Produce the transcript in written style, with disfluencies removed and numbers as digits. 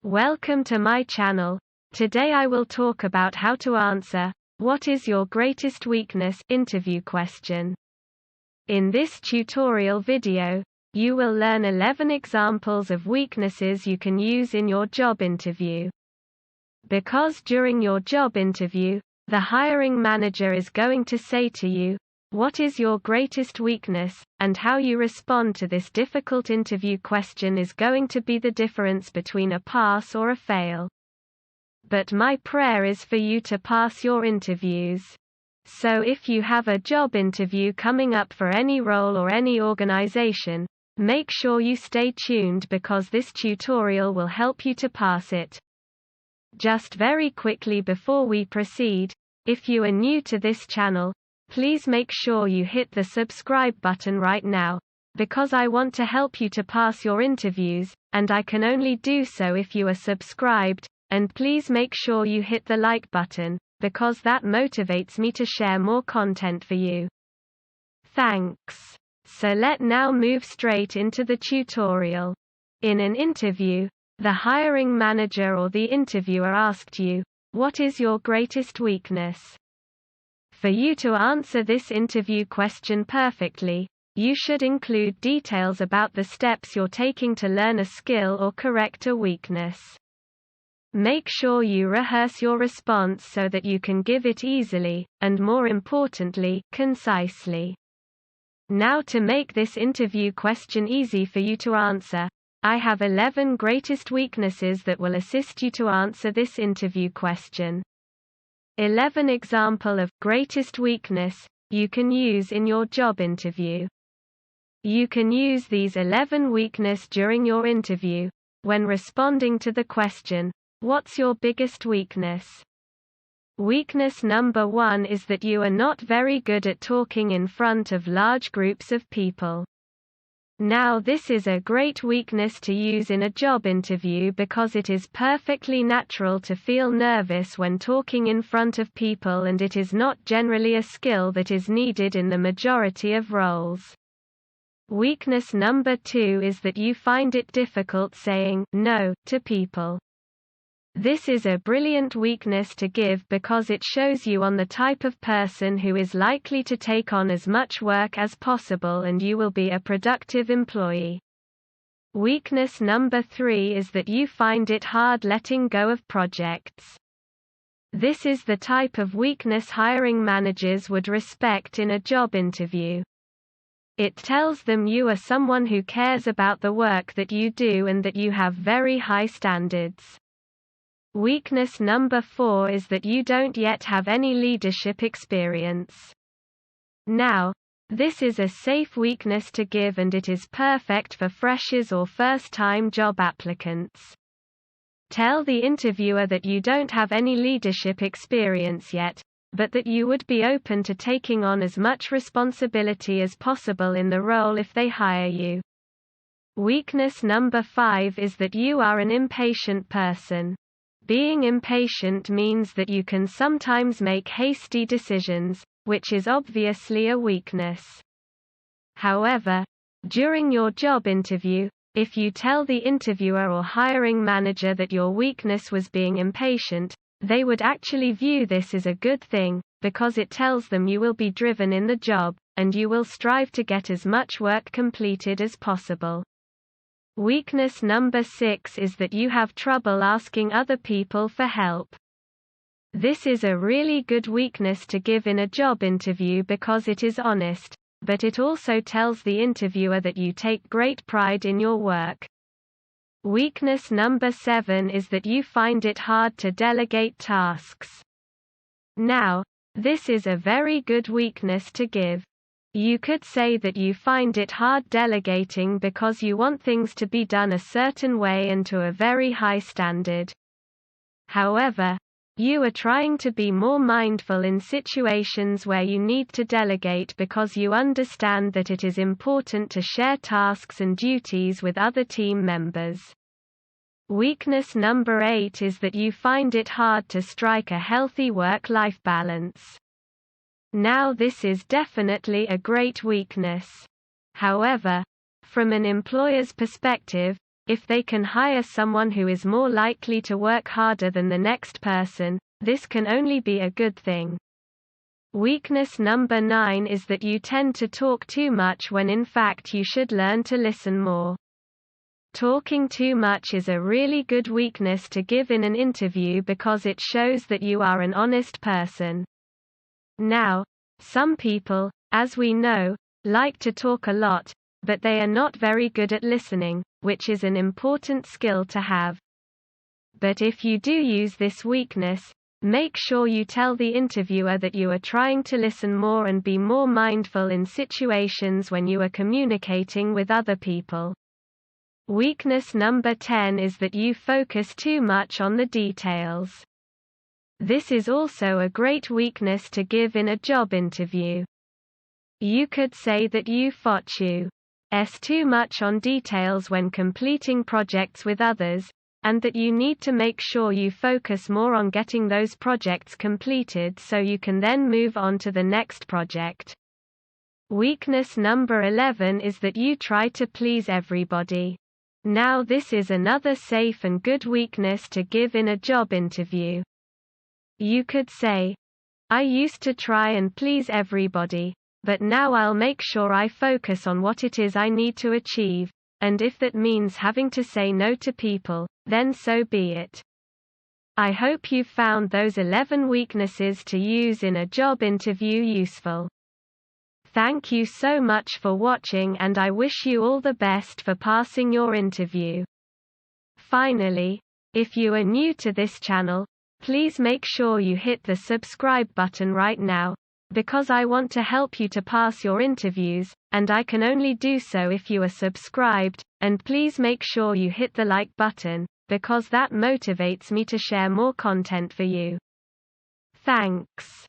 Welcome to my channel. Today I will talk about how to answer, "What is your greatest weakness?" interview question. In this tutorial video, you will learn 11 examples of weaknesses you can use in your job interview. Because during your job interview, the hiring manager is going to say to you, "What is your greatest weakness?" and how you respond to this difficult interview question is going to be the difference between a pass or a fail. But my prayer is for you to pass your interviews. So if you have a job interview coming up for any role or any organization, make sure you stay tuned because this tutorial will help you to pass it. Just very quickly before we proceed, if you are new to this channel, please make sure you hit the subscribe button right now, because I want to help you to pass your interviews, and I can only do so if you are subscribed, and please make sure you hit the like button, because that motivates me to share more content for you. Thanks. So let's now move straight into the tutorial. In an interview, the hiring manager or the interviewer asked you, "What is your greatest weakness?" For you to answer this interview question perfectly, you should include details about the steps you're taking to learn a skill or correct a weakness. Make sure you rehearse your response so that you can give it easily, and more importantly, concisely. Now to make this interview question easy for you to answer, I have 11 greatest weaknesses that will assist you to answer this interview question. 11 example of greatest weakness you can use in your job interview. You can use these 11 weaknesses during your interview when responding to the question, "What's your biggest weakness?" Weakness number 1 is that you are not very good at talking in front of large groups of people. Now this is a great weakness to use in a job interview because it is perfectly natural to feel nervous when talking in front of people, and it is not generally a skill that is needed in the majority of roles. Weakness number 2 is that you find it difficult saying "no" to people. This is a brilliant weakness to give because it shows you on the type of person who is likely to take on as much work as possible and you will be a productive employee. Weakness number 3 is that you find it hard letting go of projects. This is the type of weakness hiring managers would respect in a job interview. It tells them you are someone who cares about the work that you do and that you have very high standards. Weakness number 4 is that you don't yet have any leadership experience. Now, this is a safe weakness to give and it is perfect for freshers or first-time job applicants. Tell the interviewer that you don't have any leadership experience yet, but that you would be open to taking on as much responsibility as possible in the role if they hire you. Weakness number 5 is that you are an impatient person. Being impatient means that you can sometimes make hasty decisions, which is obviously a weakness. However, during your job interview, if you tell the interviewer or hiring manager that your weakness was being impatient, they would actually view this as a good thing, because it tells them you will be driven in the job, and you will strive to get as much work completed as possible. Weakness number 6 is that you have trouble asking other people for help. This is a really good weakness to give in a job interview because it is honest, but it also tells the interviewer that you take great pride in your work. Weakness number 7 is that you find it hard to delegate tasks. Now, this is a very good weakness to give. You could say that you find it hard delegating because you want things to be done a certain way and to a very high standard. However, you are trying to be more mindful in situations where you need to delegate because you understand that it is important to share tasks and duties with other team members. Weakness number 8 is that you find it hard to strike a healthy work-life balance. Now this is definitely a great weakness. However, from an employer's perspective, If they can hire someone who is more likely to work harder than the next person, this can only be a good thing. Weakness number 9 is that you tend to talk too much when in fact you should learn to listen more. Talking too much is a really good weakness to give in an interview because it shows that you are an honest person. Now, some people, as we know, like to talk a lot, but they are not very good at listening, which is an important skill to have. But if you do use this weakness, make sure you tell the interviewer that you are trying to listen more and be more mindful in situations when you are communicating with other people. Weakness number 10 is that you focus too much on the details. This is also a great weakness to give in a job interview. You could say that you focus too much on details when completing projects with others, and that you need to make sure you focus more on getting those projects completed so you can then move on to the next project. Weakness number 11 is that you try to please everybody. Now this is another safe and good weakness to give in a job interview. You could say, I used to try and please everybody, but now I'll make sure I focus on what it is I need to achieve, and if that means having to say no to people, then so be it. I hope you've found those 11 weaknesses to use in a job interview useful. Thank you so much for watching and I wish you all the best for passing your interview. Finally, if you are new to this channel, please make sure you hit the subscribe button right now, because I want to help you to pass your interviews, and I can only do so if you are subscribed, and please make sure you hit the like button, because that motivates me to share more content for you. Thanks.